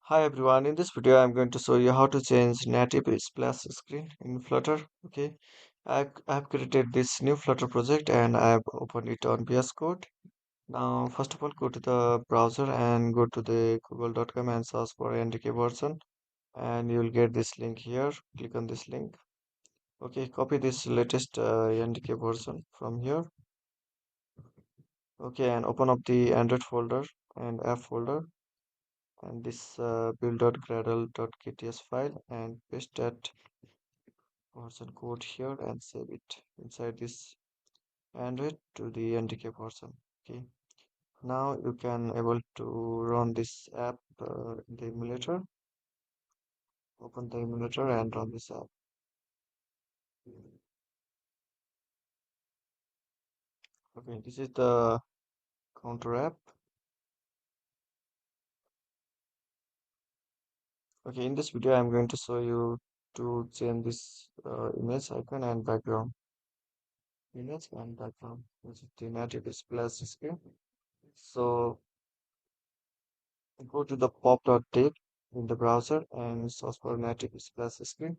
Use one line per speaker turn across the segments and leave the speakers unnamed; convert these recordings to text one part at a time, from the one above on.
Hi everyone, in this video I'm going to show you how to change native splash screen in Flutter. Okay, I've created this new Flutter project and I've opened it on VS Code. Now, first of all, go to the browser and go to the google.com and search for NDK version and you'll get this link here. Click on this link. Okay, copy this latest NDK version from here. Okay, and open up the Android folder and app folder and this build.gradle.kts file and paste that version code here and save it inside this Android to the NDK version. Okay, now you can able to run this app in the emulator. Open the emulator and run this app. Okay, this is the counter app. Okay, in this video I'm going to show you to change this image icon and background. Image and background. This is the native splash screen. So go to the pop.dev in the browser and search for native splash screen.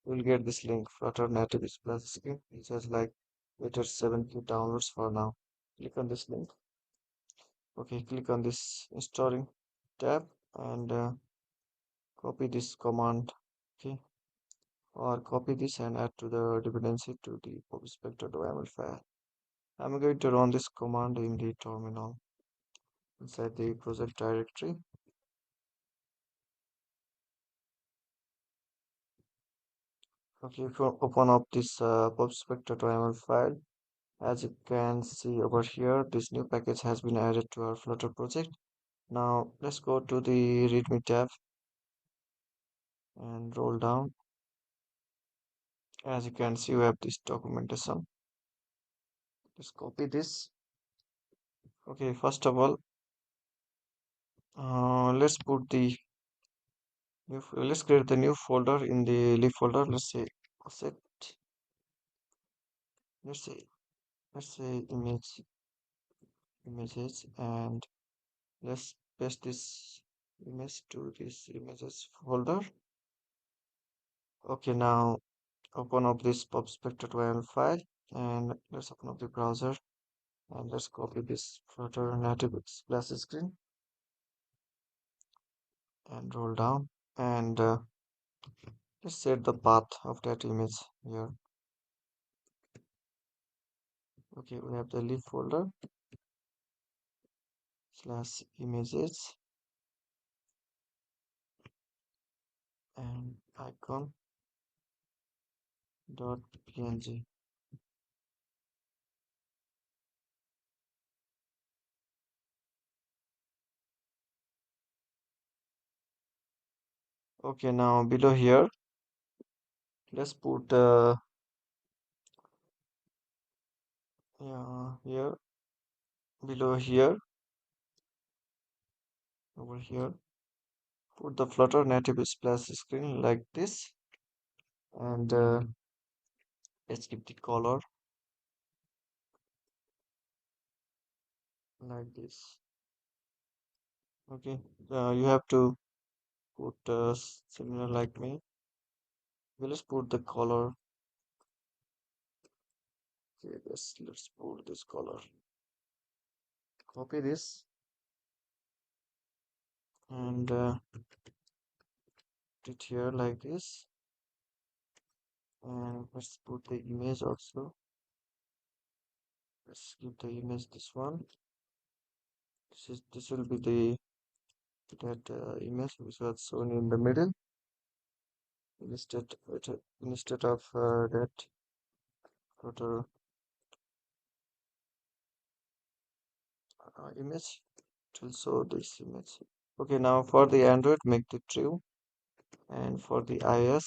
You'll get this link, Flutter native splash screen. It says like wait 70 downloads for now. Click on this link. Okay, click on this installing tab and copy this command. Okay, or copy this and add to the dependency to the PubSpec.yml file. I'm going to run this command in the terminal inside the project directory. Okay, if you open up this PubSpec.yml file, as you can see over here, this new package has been added to our Flutter project. Now let's go to the README tab and roll down. As you can see, we have this documentation. Let's copy this. Okay, first of all, let's put the let's create the new folder in the lib folder. Let's say asset. Let's say images, and let's paste this image to this images folder. Okay, now open up this pubspec.yml file and let's open up the browser and let's copy this Flutter native splash screen and roll down and let's set the path of that image here. Okay, we have the lib folder slash images and icon dot png. Okay, now below here let's put yeah, here below here over here put the Flutter native splash screen like this and let's give the color like this. Okay, you have to put similar like me. Okay, let's put the color. Okay, let's put this color. Copy this and put it here like this. And let's put the image also. Let's give the image this one. This will be the that image which was shown in the middle instead of that total image. It will show this image. Okay, now for the Android, make it true, and for the iOS,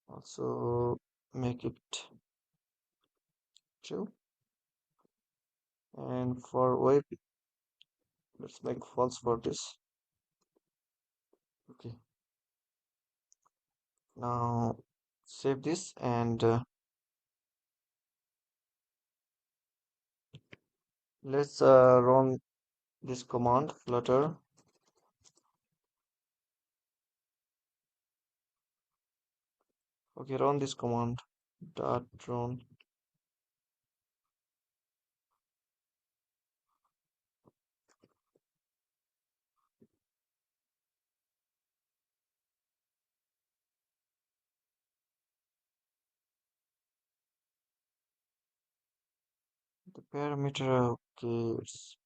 also make it true, and for web, let's make false for this. Okay, now save this and let's run this command flutter Okay, run this command. Dot run. The parameter, okay, it's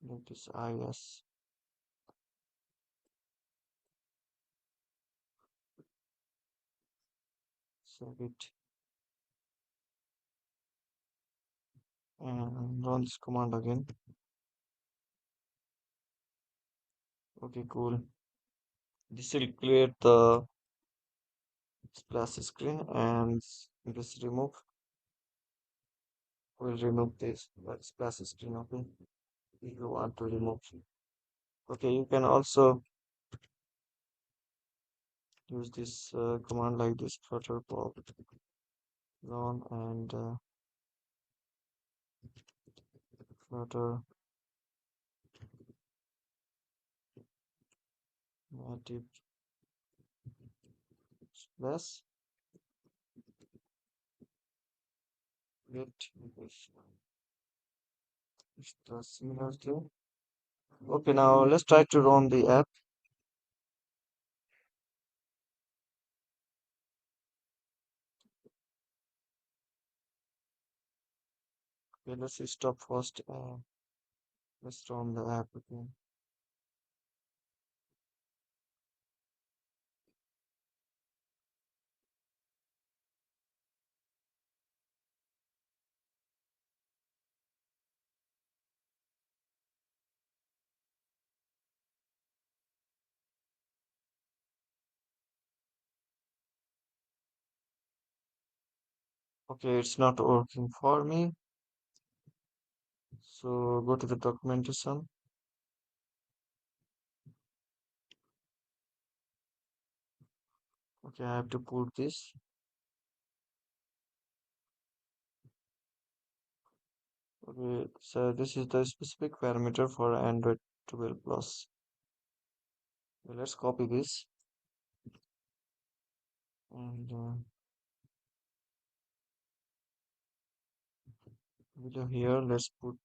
like this is save it and run this command again. Okay, cool. This will create the splash screen and this remove. We'll remove this splash screen. Okay, if you want to remove. Okay, you can also use this command like this flutter pop run and flutter native splash get it's the similar thing. Okay, now let's try to run the app. Okay, let's stop first. Let's run the app again. Okay, it's not working for me. So go to the documentation. Okay, I have to put this. Okay, so this is the specific parameter for Android 12 plus. Okay, let's copy this and below here, let's put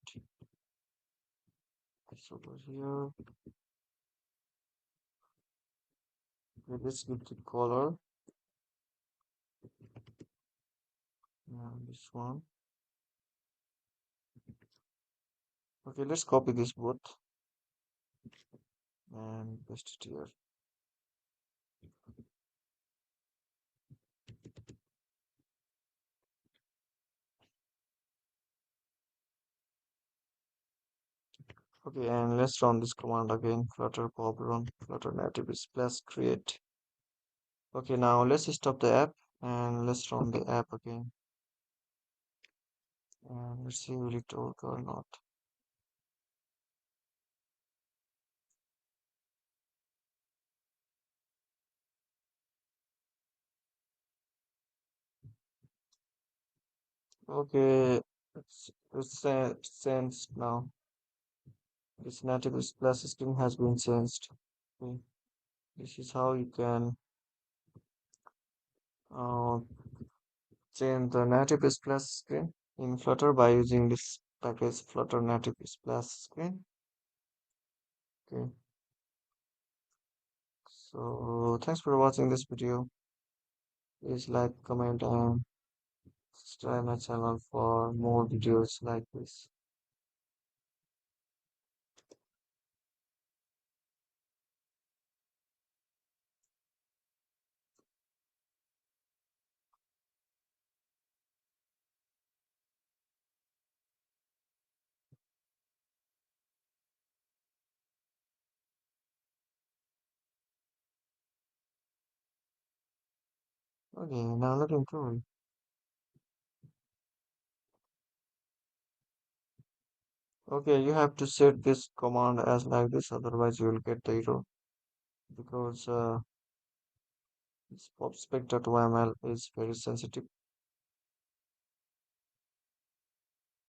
this over here. Okay, let's give the color. And this one. Okay, let's copy this both and paste it here. Okay, and let's run this command again. Flutter pop run flutter native splash create. Okay, now let's stop the app and let's run the app again. And let's see will it work or not. Okay, it's changed now. This native splash screen has been changed. Okay, this is how you can uh, change the native splash screen in Flutter by using this package Flutter native splash screen. Okay, so thanks for watching this video. Please like, comment, and subscribe my channel for more videos like this. Okay, now looking cool. Okay, you have to set this command as like this, otherwise you will get the error because this pop spec.yml is very sensitive.